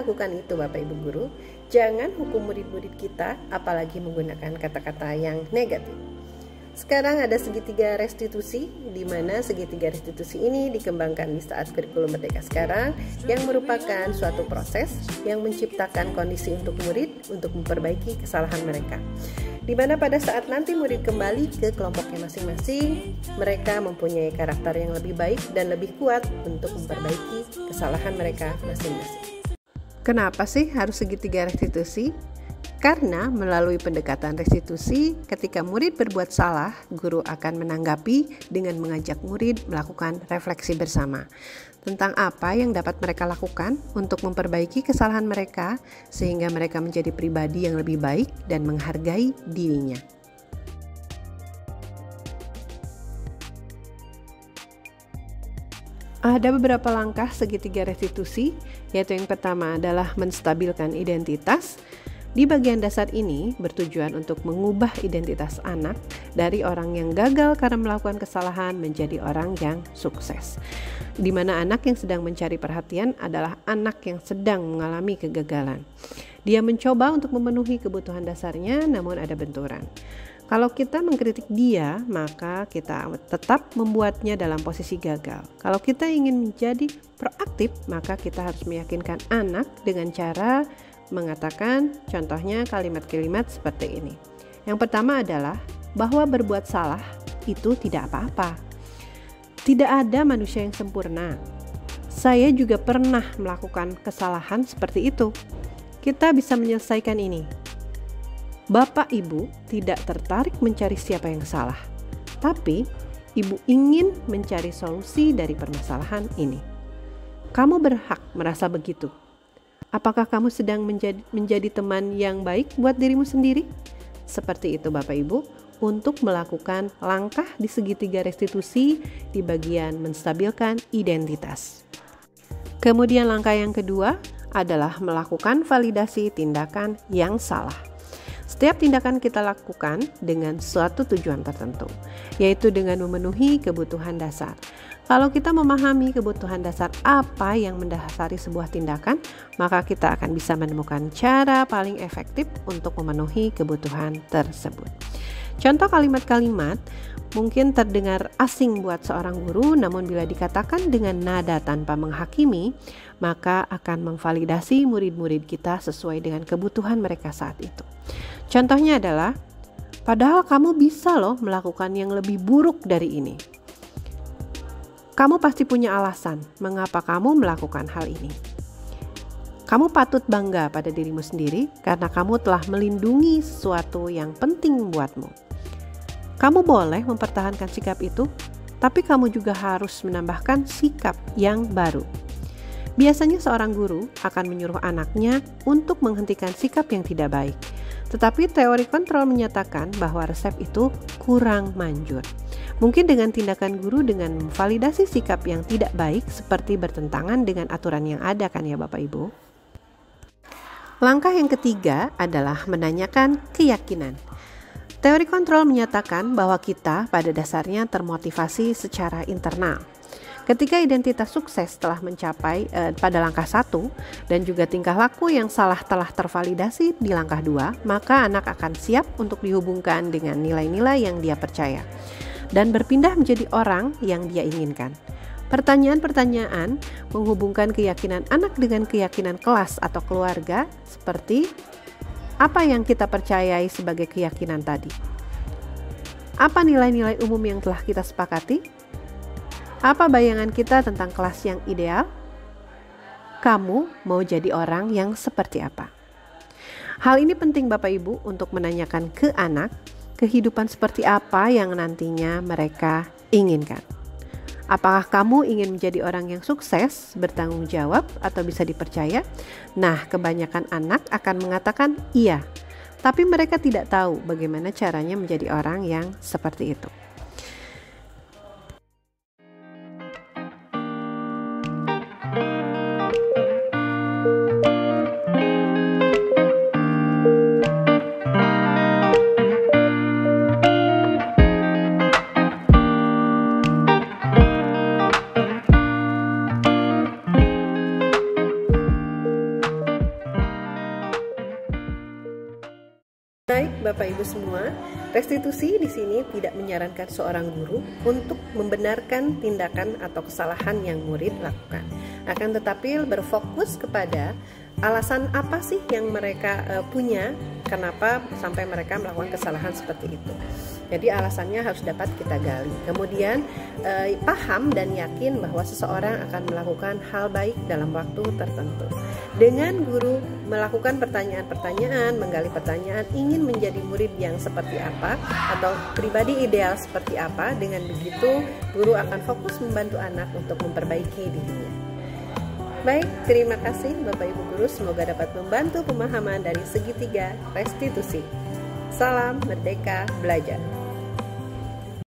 lakukan itu Bapak Ibu Guru. Jangan hukum murid-murid kita, apalagi menggunakan kata-kata yang negatif. Sekarang ada segitiga restitusi, di mana segitiga restitusi ini dikembangkan di saat kurikulum Merdeka sekarang, yang merupakan suatu proses yang menciptakan kondisi untuk murid untuk memperbaiki kesalahan mereka. Di mana pada saat nanti murid kembali ke kelompoknya masing-masing, mereka mempunyai karakter yang lebih baik dan lebih kuat untuk memperbaiki kesalahan mereka masing-masing. Kenapa sih harus segitiga restitusi? Karena melalui pendekatan restitusi, ketika murid berbuat salah, guru akan menanggapi dengan mengajak murid melakukan refleksi bersama tentang apa yang dapat mereka lakukan untuk memperbaiki kesalahan mereka sehingga mereka menjadi pribadi yang lebih baik dan menghargai dirinya. Ada beberapa langkah segitiga restitusi, yaitu yang pertama adalah menstabilkan identitas. Di bagian dasar ini bertujuan untuk mengubah identitas anak dari orang yang gagal karena melakukan kesalahan menjadi orang yang sukses. Di mana anak yang sedang mencari perhatian adalah anak yang sedang mengalami kegagalan. Dia mencoba untuk memenuhi kebutuhan dasarnya, namun ada benturan. Kalau kita mengkritik dia, maka kita tetap membuatnya dalam posisi gagal. Kalau kita ingin menjadi proaktif, maka kita harus meyakinkan anak dengan cara mengatakan contohnya kalimat-kalimat seperti ini. Yang pertama adalah bahwa berbuat salah itu tidak apa-apa. Tidak ada manusia yang sempurna. Saya juga pernah melakukan kesalahan seperti itu. Kita bisa menyelesaikan ini. Bapak Ibu tidak tertarik mencari siapa yang salah, tapi Ibu ingin mencari solusi dari permasalahan ini. Kamu berhak merasa begitu. Apakah kamu sedang menjadi teman yang baik buat dirimu sendiri? Seperti itu Bapak Ibu, untuk melakukan langkah di segitiga restitusi di bagian menstabilkan identitas. Kemudian langkah yang kedua adalah melakukan validasi tindakan yang salah. Setiap tindakan kita lakukan dengan suatu tujuan tertentu, yaitu dengan memenuhi kebutuhan dasar. Kalau kita memahami kebutuhan dasar apa yang mendasari sebuah tindakan, maka kita akan bisa menemukan cara paling efektif untuk memenuhi kebutuhan tersebut. Contoh kalimat-kalimat mungkin terdengar asing buat seorang guru, namun bila dikatakan dengan nada tanpa menghakimi, maka akan memvalidasi murid-murid kita sesuai dengan kebutuhan mereka saat itu. Contohnya adalah, padahal kamu bisa loh melakukan yang lebih buruk dari ini. Kamu pasti punya alasan mengapa kamu melakukan hal ini. Kamu patut bangga pada dirimu sendiri karena kamu telah melindungi sesuatu yang penting buatmu. Kamu boleh mempertahankan sikap itu, tapi kamu juga harus menambahkan sikap yang baru. Biasanya seorang guru akan menyuruh anaknya untuk menghentikan sikap yang tidak baik. Tetapi teori kontrol menyatakan bahwa resep itu kurang manjur. Mungkin dengan tindakan guru dengan memvalidasi sikap yang tidak baik seperti bertentangan dengan aturan yang ada kan ya Bapak Ibu. Langkah yang ketiga adalah menanyakan keyakinan. Teori kontrol menyatakan bahwa kita pada dasarnya termotivasi secara internal. Ketika identitas sukses telah mencapai pada langkah 1 dan juga tingkah laku yang salah telah tervalidasi di langkah 2, maka anak akan siap untuk dihubungkan dengan nilai-nilai yang dia percaya dan berpindah menjadi orang yang dia inginkan. Pertanyaan-pertanyaan menghubungkan keyakinan anak dengan keyakinan kelas atau keluarga seperti apa yang kita percayai sebagai keyakinan tadi? Apa nilai-nilai umum yang telah kita sepakati? Apa bayangan kita tentang kelas yang ideal? Kamu mau jadi orang yang seperti apa? Hal ini penting Bapak Ibu untuk menanyakan ke anak kehidupan seperti apa yang nantinya mereka inginkan. Apakah kamu ingin menjadi orang yang sukses, bertanggung jawab, atau bisa dipercaya? Nah, kebanyakan anak akan mengatakan iya, tapi mereka tidak tahu bagaimana caranya menjadi orang yang seperti itu. Baik, Bapak Ibu semua, restitusi di sini tidak menyarankan seorang guru untuk membenarkan tindakan atau kesalahan yang murid lakukan. Akan tetapi berfokus kepada alasan apa sih yang mereka punya, kenapa sampai mereka melakukan kesalahan seperti itu. Jadi alasannya harus dapat kita gali. Kemudian paham dan yakin bahwa seseorang akan melakukan hal baik dalam waktu tertentu. Dengan guru melakukan pertanyaan-pertanyaan, menggali pertanyaan, ingin menjadi murid yang seperti apa atau pribadi ideal seperti apa, dengan begitu guru akan fokus membantu anak untuk memperbaiki dirinya. Baik, terima kasih Bapak Ibu Guru, semoga dapat membantu pemahaman dari segitiga restitusi. Salam Merdeka Belajar.